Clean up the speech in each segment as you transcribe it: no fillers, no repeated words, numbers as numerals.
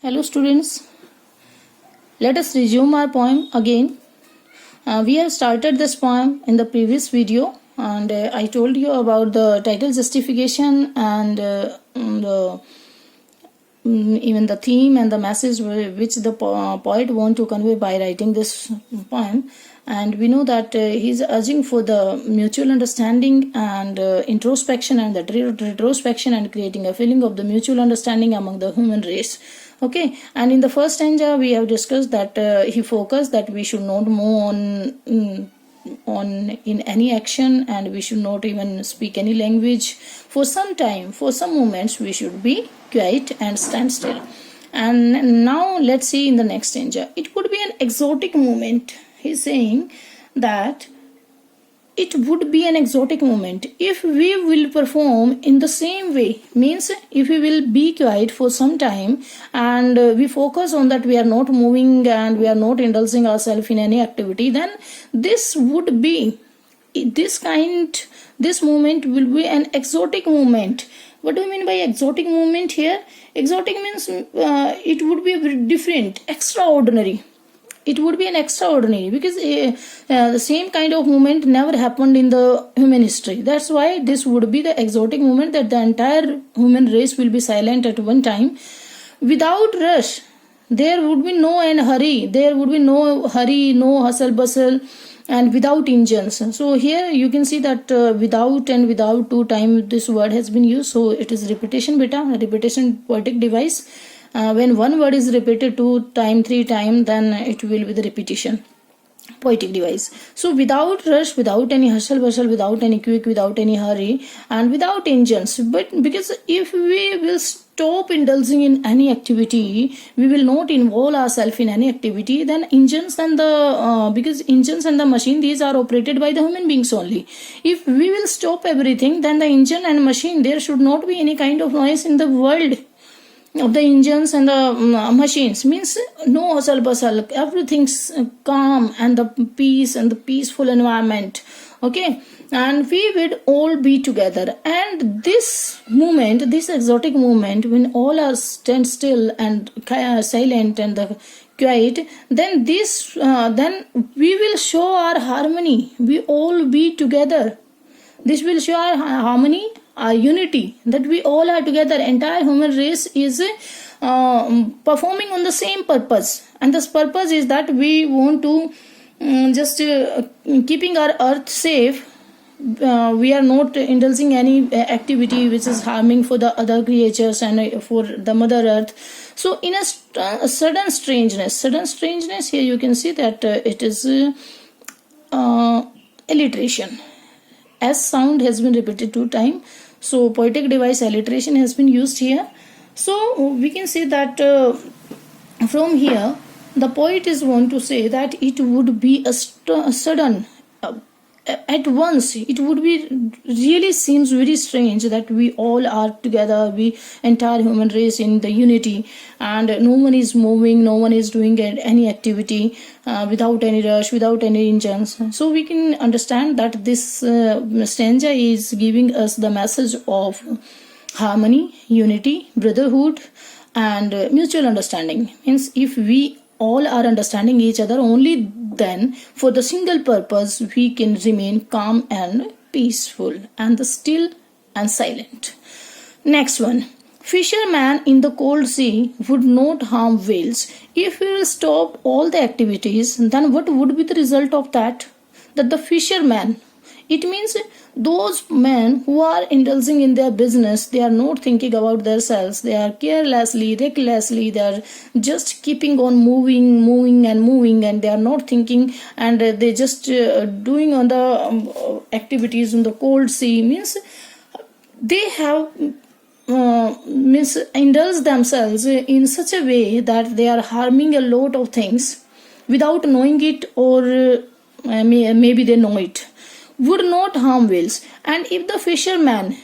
Hello students, let us resume our poem again. We have started this poem in the previous video and I told you about the title justification and even the theme and the message which the poet want to convey by writing this poem. And we know that he is urging for the mutual understanding and introspection and the retrospection and creating a feeling of the mutual understanding among the human race. Okay, and in the first stanza we have discussed that he focused that we should not move on in any action and we should not even speak any language for some time. For some moments we should be quiet and stand still. And now let's see in the next stanza. It would be an exotic moment. He's saying that it would be an exotic moment if we will perform in the same way. Means if we will be quiet for some time and we focus on that we are not moving and we are not indulging ourselves in any activity, then this would be this moment will be an exotic moment. What do you mean by exotic moment here? Exotic means it would be very different, extraordinary. It would be an extraordinary because the same kind of movement never happened in the human history. That's why this would be the exotic movement, that the entire human race will be silent at one time without rush. There would be no hurry. There would be no hurry, no hustle bustle, and without engines. So here you can see that without and without two times this word has been used. So it is repetition beta, repetition poetic device. When one word is repeated 2 times, 3 times, then it will be the repetition poetic device. So without rush, without any hustle bustle, without any quick, without any hurry, and without engines. But because if we will stop indulging in any activity, we will not involve ourselves in any activity, then engines and the because engines and the machine, these are operated by the human beings only. If we will stop everything, then the engine and machine, there should not be any kind of noise in the world of the engines and the machines. Means no hustle bustle, everything's calm and the peace and the peaceful environment. Okay, and we would all be together. And this moment, this exotic moment, when all are stand still and silent and the quiet, then then we will show our harmony. We all be together. This will show our harmony, our unity, that we all are together. Entire human race is performing on the same purpose, and this purpose is that we want to just keeping our earth safe. We are not indulging any activity which is harming for the other creatures and for the mother earth. So in a sudden strangeness here you can see that it is alliteration. S sound has been repeated 2 times. So poetic device alliteration has been used here. So we can say that from here the poet is want to say that it would be a sudden at once. It would be really seems very strange that we all are together, we entire human race in the unity, and no one is moving, no one is doing any activity without any rush, without any engines. So we can understand that this stanza is giving us the message of harmony, unity, brotherhood, and mutual understanding. Means if we all are understanding each other, only then for the single purpose we can remain calm and peaceful and still and silent. Next one. Fisherman in the cold sea would not harm whales. If we will stop all the activities, then what would be the result of that? That the fisherman, it means those men who are indulging in their business, they are not thinking about themselves. They are carelessly, recklessly, they are just keeping on moving, and they are not thinking, and they just doing on the activities in the cold sea. Means they have indulged themselves in such a way that they are harming a lot of things without knowing it, or maybe they know it. Would not harm whales. And if the fisherman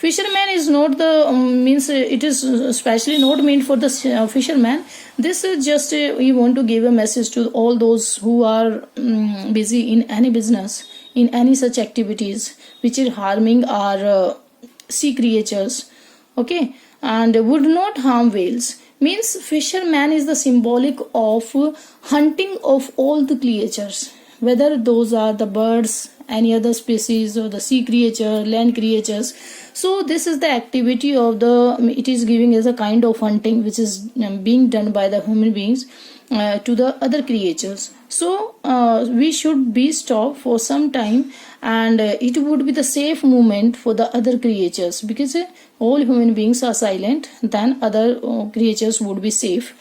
is not the means it is especially not meant for the fisherman. This is just we want to give a message to all those who are busy in any business, in any such activities which are harming our sea creatures. Okay, and would not harm whales means fisherman is the symbolic of hunting of all the creatures, whether those are the birds, any other species, or the sea creature, land creatures. So this is the activity of the, it is giving as a kind of hunting which is being done by the human beings to the other creatures. So we should be stopped for some time, and it would be the safe movement for the other creatures, because all human beings are silent, then other creatures would be safe.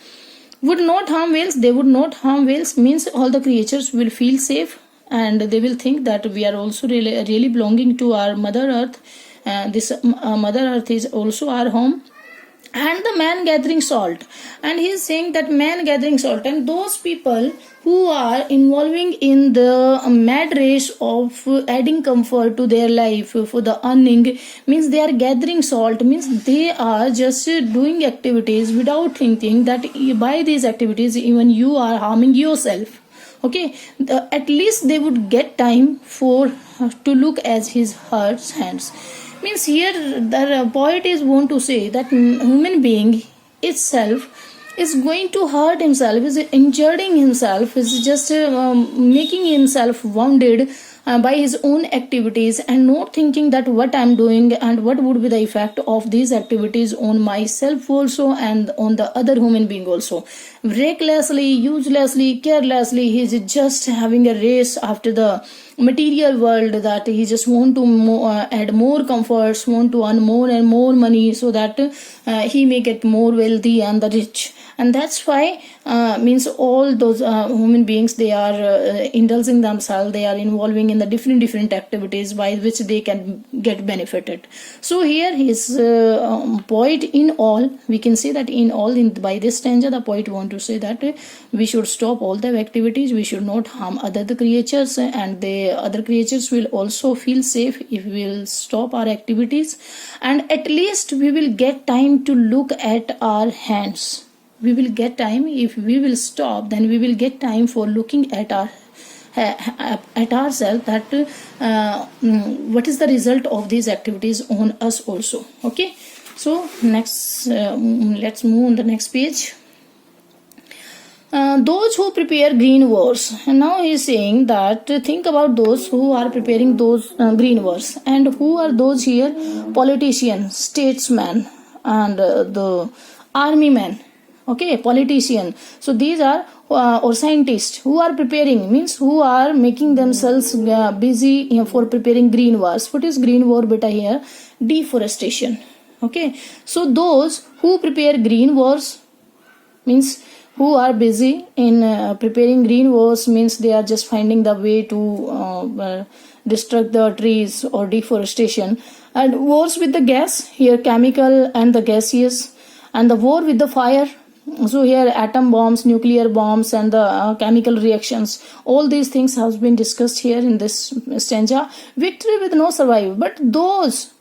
Would not harm whales, they would not harm whales, means all the creatures will feel safe, and they will think that we are also really belonging to our mother earth. This mother earth is also our home. And the man gathering salt, and he is saying that man gathering salt, and those people who are involving in the mad race of adding comfort to their life for the earning, means they are gathering salt, means they are just doing activities without thinking that by these activities even you are harming yourself. Okay, at least they would get time for to look as his heart's hands. Means here the poet is want to say that human being itself is going to hurt himself, is injuring himself, is just making himself wounded by his own activities, and not thinking that what I'm doing and what would be the effect of these activities on myself also and on the other human being also. Recklessly, uselessly, carelessly, he is just having a race after the material world, that he just want to add more comforts, want to earn more and more money, so that he may get more wealthy and the rich. And that's why means all those human beings, they are indulging themselves, they are involving in the different activities by which they can get benefited. So here his poet, in all, we can say that in all, by this stanza the poet want to say that we should stop all the activities, we should not harm other creatures, and the other creatures will also feel safe if we will stop our activities, and at least we will get time to look at our hands. We will get time, if we will stop, then we will get time for looking at our at ourselves, that what is the result of these activities on us also. Okay, so next let's move on the next page. Those who prepare green wars, and now he is saying that think about those who are preparing those green wars, and who are those here? Politicians, statesmen, and the army men. Okay, politician. So these are or scientists who are preparing, means who are making themselves busy for preparing green wars. What is green war beta here? Deforestation. Okay, so those who prepare green wars, means who are busy in preparing green wars, means they are just finding the way to destruct the trees or deforestation. And wars with the gas, here chemical and the gaseous, and the war with the fire. So here atom bombs, nuclear bombs, and the chemical reactions, all these things have been discussed here in this stanza. Victory with no survival. But those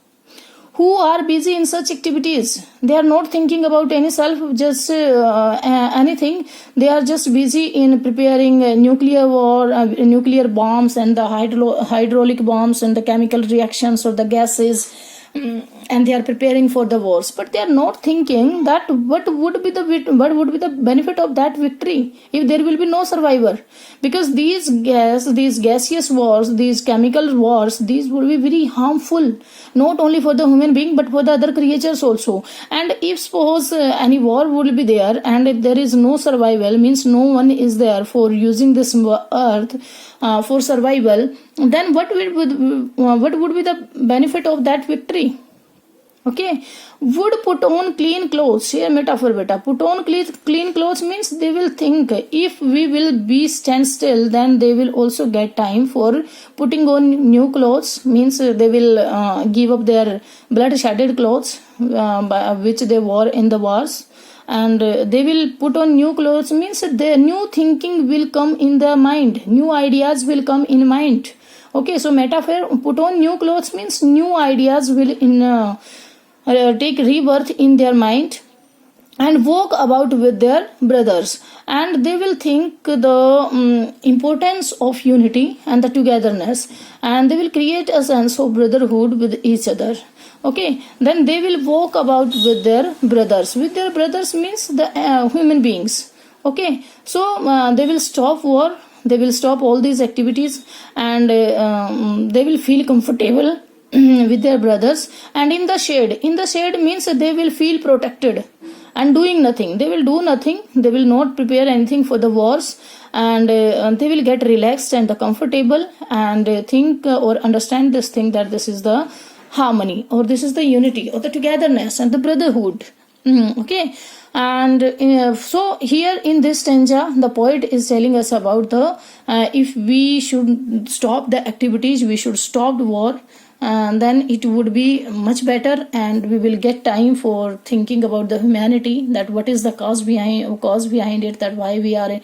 who are busy in such activities, they are not thinking about any self, just anything. They are just busy in preparing nuclear war, nuclear bombs, and the hydraulic bombs, and the chemical reactions or the gases, and they are preparing for the wars, but they are not thinking that what would be the benefit of that victory if there will be no survivor, because these gaseous wars, these chemical wars, these will be very harmful, not only for the human being but for the other creatures also. And if suppose any war will be there, and if there is no survival, means no one is there for using this earth for survival, then what would be the benefit of that victory? Okay, would put on clean clothes, here metaphor beta, put on clean clothes, means they will think if we will be stand still, then they will also get time for putting on new clothes, means they will give up their blood shedded clothes which they wore in the wars, and they will put on new clothes, means the new thinking will come in their mind, new ideas will come in mind. Okay, so metaphor, put on new clothes, means new ideas will take rebirth in their mind, and walk about with their brothers, and they will think the importance of unity and the togetherness, and they will create a sense of brotherhood with each other. Okay, then they will walk about with their brothers. With their brothers means the human beings. Okay, so they will stop war, they will stop all these activities, and they will feel comfortable with their brothers. And in the shade means they will feel protected and doing nothing. They will do nothing, they will not prepare anything for the wars, and they will get relaxed and comfortable, and think or understand this thing, that this is the harmony, or this is the unity, or the togetherness and the brotherhood. Okay, and so here in this stanza the poet is telling us about the if we should stop the activities, we should stop war, and then it would be much better, and we will get time for thinking about the humanity, that what is the cause behind it, that why we are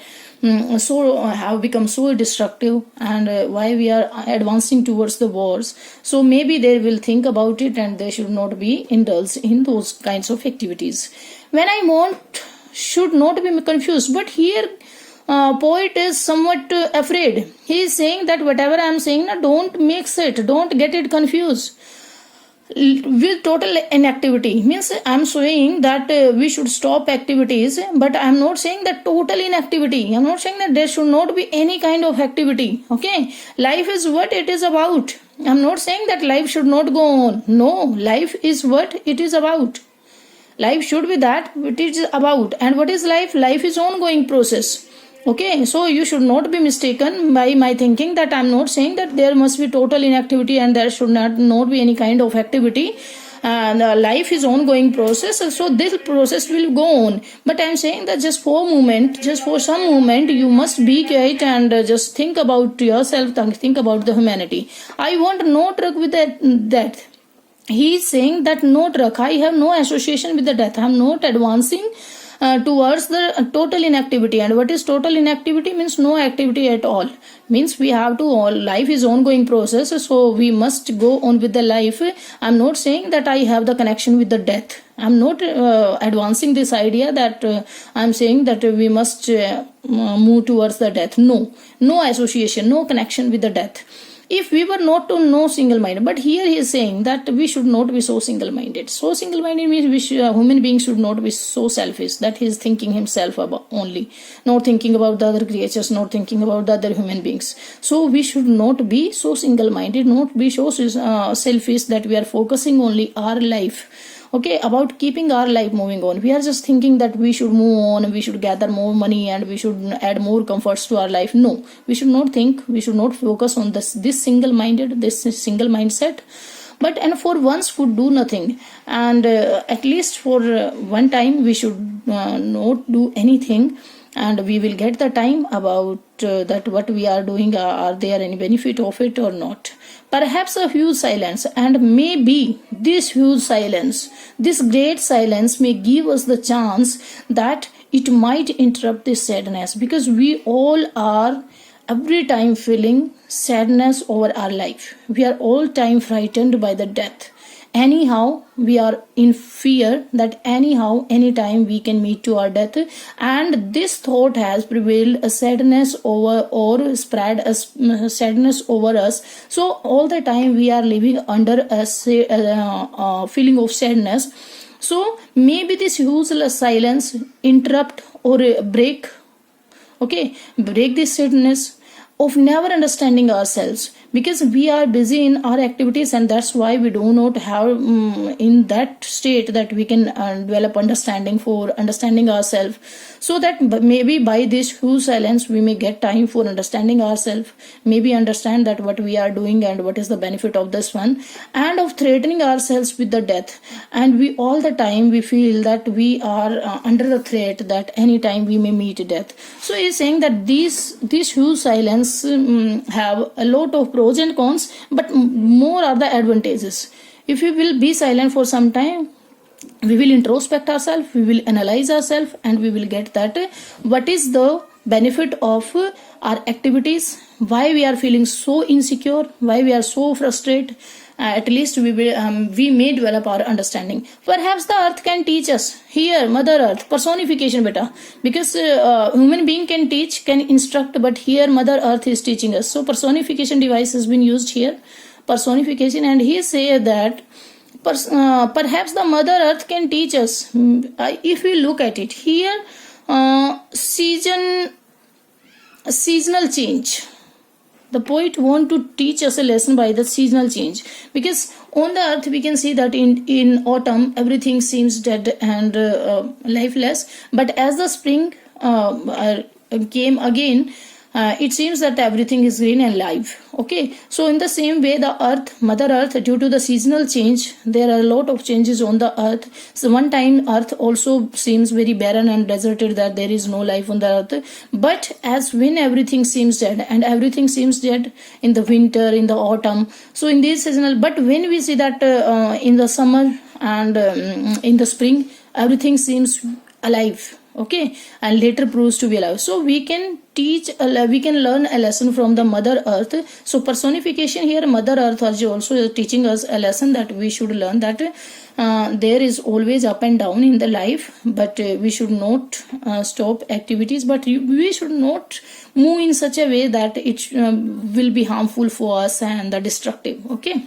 so have become so destructive, and why we are advancing towards the wars. So maybe they will think about it, and they should not be indulged in those kinds of activities. When I want should not be confused, but here poet is somewhat afraid. He is saying that whatever I am saying, don't mix it, don't get it confused with total inactivity. Means I am saying that we should stop activities, but I am not saying that total inactivity. I am not saying that there should not be any kind of activity. Okay, life is what it is about. I am not saying that life should not go on. No, life is what it is about. Life should be that what it is about. And what is life? Life is ongoing process. Okay, so you should not be mistaken by my thinking that I'm not saying that there must be total inactivity and there should not be any kind of activity. And life is ongoing process, so this process will go on. But I'm saying that just for some moment, you must be quiet and just think about yourself, think about the humanity. I want no truck with that. He is saying that no truck, I have no association with the death. I'm not advancing towards the total inactivity. And what is total inactivity? Means no activity at all. Means we have to, life is ongoing process, so we must go on with the life. I'm not saying that I have the connection with the death. I'm not advancing this idea that I'm saying that we must move towards the death. No association, no connection with the death. If we were not to know single-minded, but here he is saying that we should not be so single-minded. So single-minded means human beings should not be so selfish that he is thinking himself about only, not thinking about the other creatures, not thinking about the other human beings. So we should not be so single-minded, not be so selfish that we are focusing only our life. Okay, about keeping our life moving on. We are just thinking that we should move on, we should gather more money, and we should add more comforts to our life. No, we should not think, we should not focus on this single mindset. But and for once would do nothing, and at least for one time we should not do anything, and we will get the time about that what we are doing, are there any benefit of it or not. Perhaps a huge silence, and maybe this huge silence, this great silence may give us the chance that it might interrupt this sadness, because we all are every time feeling sadness over our life. We are all time frightened by the death. Anyhow, we are in fear that anytime we can meet to our death, and this thought has prevailed a sadness over, or spread a sadness over us. So all the time we are living under a feeling of sadness. So maybe this huge silence interrupt or break this sadness of never understanding ourselves, because we are busy in our activities, and that's why we do not have in that state that we can develop understanding for understanding ourselves. So that maybe by this huge silence we may get time for understanding ourselves, maybe understand that what we are doing and what is the benefit of this one, and of threatening ourselves with the death. And we all the time we feel that we are under the threat that anytime we may meet death. So he's saying that these huge silence have a lot of pros and cons, but more are the advantages. If we will be silent for some time, we will introspect ourselves, we will analyze ourselves, and we will get that what is the benefit of our activities, why we are feeling so insecure, why we are so frustrated. At least we may develop our understanding. Perhaps the earth can teach us. Here, Mother Earth, personification beta, because human being can teach, can instruct, but here Mother Earth is teaching us. So personification device has been used here, personification, and he says that Perhaps the Mother Earth can teach us. If we look at it here, seasonal change. The poet want to teach us a lesson by the seasonal change, because on the earth we can see that in autumn everything seems dead and lifeless, but as the spring came again, it seems that everything is green and live. Okay, so in the same way, the earth, Mother Earth, due to the seasonal change, there are a lot of changes on the earth. So one time earth also seems very barren and deserted, that there is no life on the earth. But as when everything seems dead, and everything seems dead in the winter, in the autumn, so in these seasonal, but when we see that in the summer and in the spring, everything seems alive. Okay, and later proves to be alive. So we can learn a lesson from the Mother Earth. So personification here, Mother Earth, is also teaching us a lesson that we should learn, that there is always up and down in the life, but we should not stop activities, but we should not move in such a way that it will be harmful for us and destructive. Okay,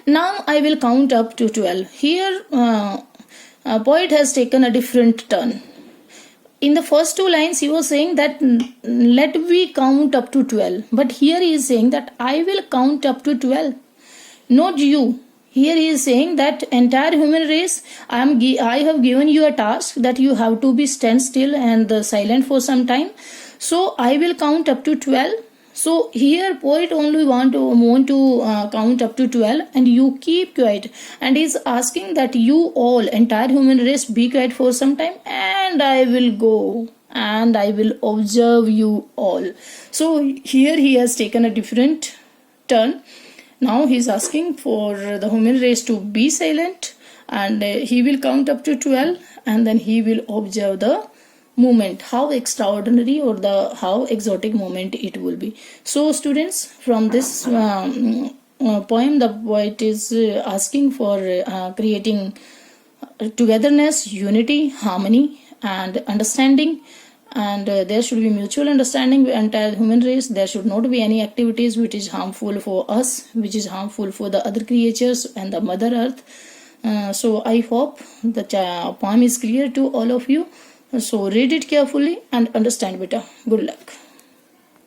now I will count up to 12. Here poet has taken a different turn. In the first two lines, he was saying that let me count up to 12. But here he is saying that I will count up to 12. Not you. Here he is saying that entire human race, I have given you a task that you have to be stand still and silent for some time. So I will count up to 12. So here poet only want to count up to 12, and you keep quiet, and is asking that you all, entire human race, be quiet for some time, and I will go and I will observe you all. So here he has taken a different turn. Now he is asking for the human race to be silent, and he will count up to 12, and then he will observe the moment, how extraordinary or how exotic moment it will be. So students, from this poem, the poet is asking for creating togetherness, unity, harmony and understanding, and there should be mutual understanding with entire human race. There should not be any activities which is harmful for us, which is harmful for the other creatures and the Mother Earth. So I hope the poem is clear to all of you. So read it carefully and understand better. Good luck.